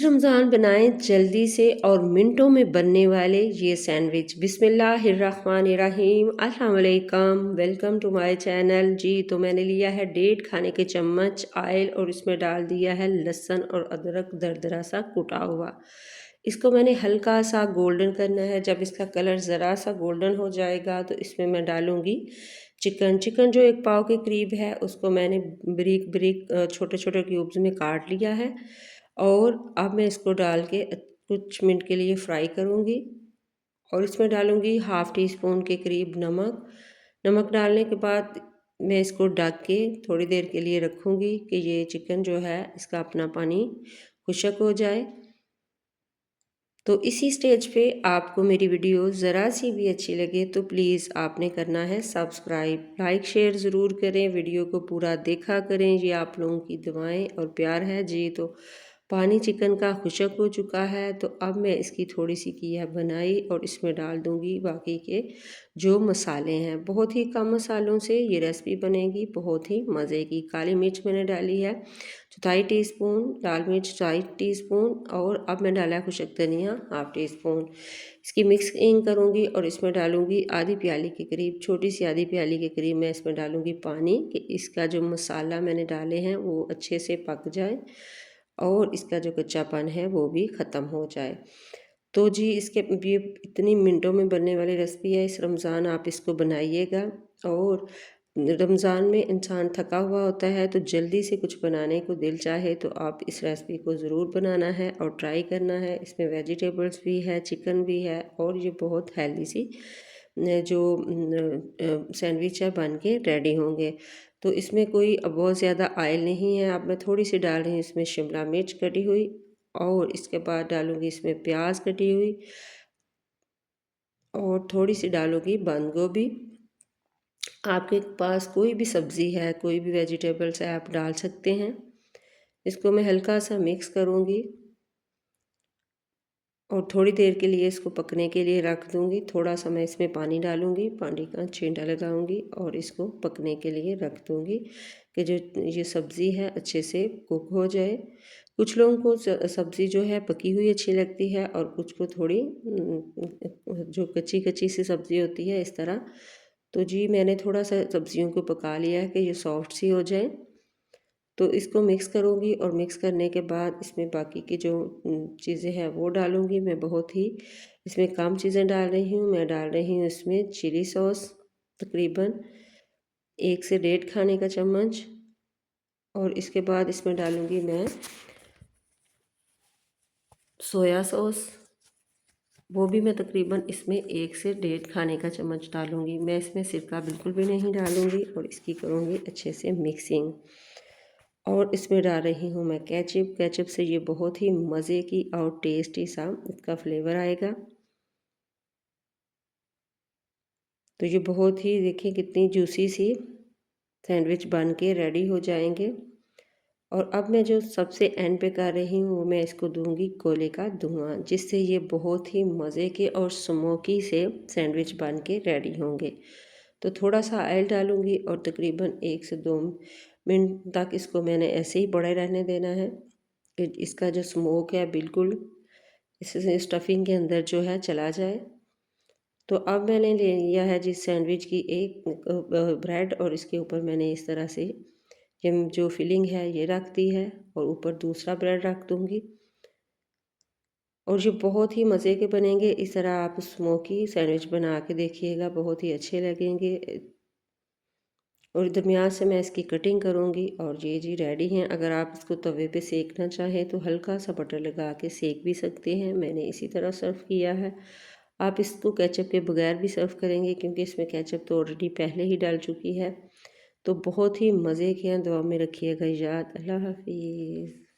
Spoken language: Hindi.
इस रमज़ान बनाएं जल्दी से और मिनटों में बनने वाले ये सैंडविच। बिस्मिल्लाहिर्रहमानिर्रहीम। अस्सलाम वालेकुम, वेलकम टू माय चैनल। जी तो मैंने लिया है 1.5 खाने के चम्मच ऑयल और इसमें डाल दिया है लहसुन और अदरक दरदरा सा कुटा हुआ। इसको मैंने हल्का सा गोल्डन करना है। जब इसका कलर ज़रा सा गोल्डन हो जाएगा तो इसमें मैं डालूँगी चिकन जो 1 पाव के करीब है, उसको मैंने बारीक बारीक छोटे छोटे क्यूब्स में काट लिया है। और अब मैं इसको डाल के कुछ मिनट के लिए फ्राई करूँगी और इसमें डालूँगी हाफ़ टी स्पून के करीब नमक डालने के बाद मैं इसको ढक के थोड़ी देर के लिए रखूँगी कि ये चिकन जो है इसका अपना पानी खुश्क हो जाए। तो इसी स्टेज पे आपको मेरी वीडियो ज़रा सी भी अच्छी लगे तो प्लीज़ आपने करना है सब्सक्राइब, लाइक शेयर ज़रूर करें, वीडियो को पूरा देखा करें। ये आप लोगों की दुआएं और प्यार है। जी तो पानी चिकन का खुश्क हो चुका है, तो अब मैं इसकी थोड़ी सी की है बनाई और इसमें डाल दूंगी बाकी के जो मसाले हैं। बहुत ही कम मसालों से ये रेसिपी बनेगी, बहुत ही मज़े की। काली मिर्च मैंने डाली है 1/4 टीस्पून, लाल मिर्च 1/4 टीस्पून और अब मैं डाला है खुशक धनिया हाफ़ टी स्पून। इसकी मिक्सिंग करूँगी और इसमें डालूँगी आधी प्याली के करीब, छोटी सी आधी प्याली के करीब मैं इसमें डालूँगी पानी कि इसका जो मसाला मैंने डाले हैं वो अच्छे से पक जाए और इसका जो कच्चापन है वो भी ख़त्म हो जाए। तो जी इसके ये इतनी मिनटों में बनने वाली रेसिपी है। इस रमज़ान आप इसको बनाइएगा। और रमज़ान में इंसान थका हुआ होता है तो जल्दी से कुछ बनाने को दिल चाहे तो आप इस रेसिपी को ज़रूर बनाना है और ट्राई करना है। इसमें वेजिटेबल्स भी है, चिकन भी है और ये बहुत हेल्दी सी जो सैंडविच है बन के रेडी होंगे। तो इसमें कोई बहुत ज़्यादा ऑयल नहीं है। अब मैं थोड़ी सी डाल रही हूँ इसमें शिमला मिर्च कटी हुई और इसके बाद डालूँगी इसमें प्याज कटी हुई और थोड़ी सी डालूँगी बंद गोभी। आपके पास कोई भी सब्ज़ी है, कोई भी वेजिटेबल्स है, आप डाल सकते हैं। इसको मैं हल्का सा मिक्स करूँगी और थोड़ी देर के लिए इसको पकने के लिए रख दूँगी। थोड़ा सा मैं इसमें पानी डालूँगी, पानी का छींटा लगाऊँगी और इसको पकने के लिए रख दूँगी कि जो ये सब्ज़ी है अच्छे से कुक हो जाए। कुछ लोगों को सब्ज़ी जो है पकी हुई अच्छी लगती है और कुछ को थोड़ी जो कच्ची सी सब्ज़ी होती है इस तरह। तो जी मैंने थोड़ा सा सब्ज़ियों को पका लिया है कि ये सॉफ्ट सी हो जाए। तो इसको मिक्स करूँगी और मिक्स करने के बाद इसमें बाकी की जो चीज़ें हैं वो डालूँगी। मैं बहुत ही इसमें कम चीज़ें डाल रही हूँ। मैं डाल रही हूँ इसमें चिली सॉस तकरीबन 1 से 1.5 खाने का चम्मच और इसके बाद इसमें डालूँगी मैं सोया सॉस, वो भी मैं तकरीबन इसमें 1 से 1.5 खाने का चम्मच डालूँगी। मैं इसमें सिरका बिल्कुल भी नहीं डालूँगी और इसकी करूँगी अच्छे से मिक्सिंग। और इसमें डाल रही हूँ मैं केचप से ये बहुत ही मज़े की और टेस्टी सा इसका फ्लेवर आएगा। तो ये बहुत ही देखिए कितनी जूसी सी सैंडविच बन के रेडी हो जाएंगे। और अब मैं जो सबसे एंड पे कर रही हूँ वो मैं इसको दूंगी कोयले का धुआं, जिससे ये बहुत ही मज़े के और स्मोकी से सैंडविच बन के रेडी होंगे। तो थोड़ा सा ऑयल डालूंगी और तकरीबन 1 से 2 मिनट तक इसको मैंने ऐसे ही बड़े रहने देना है कि इसका जो स्मोक है बिल्कुल इससे स्टफिंग के अंदर जो है चला जाए। तो अब मैंने ले लिया है जिस सैंडविच की एक ब्रेड और इसके ऊपर मैंने इस तरह से ये जो फिलिंग है ये रख दी है और ऊपर दूसरा ब्रेड रख दूँगी। और ये बहुत ही मज़े के बनेंगे। इस तरह आप स्मोकी सैंडविच बना के देखिएगा, बहुत ही अच्छे लगेंगे। और दरमियान से मैं इसकी कटिंग करूँगी और ये जी रेडी हैं। अगर आप इसको तवे पे सेकना चाहें तो हल्का सा बटर लगा के सेक भी सकते हैं। मैंने इसी तरह सर्व किया है। आप इसको केचप के बगैर भी सर्व करेंगे क्योंकि इसमें केचप तो ऑलरेडी पहले ही डाल चुकी है। तो बहुत ही मज़े के हैं। दुआ में रखिएगा याद। अल्लाह हाफिज़।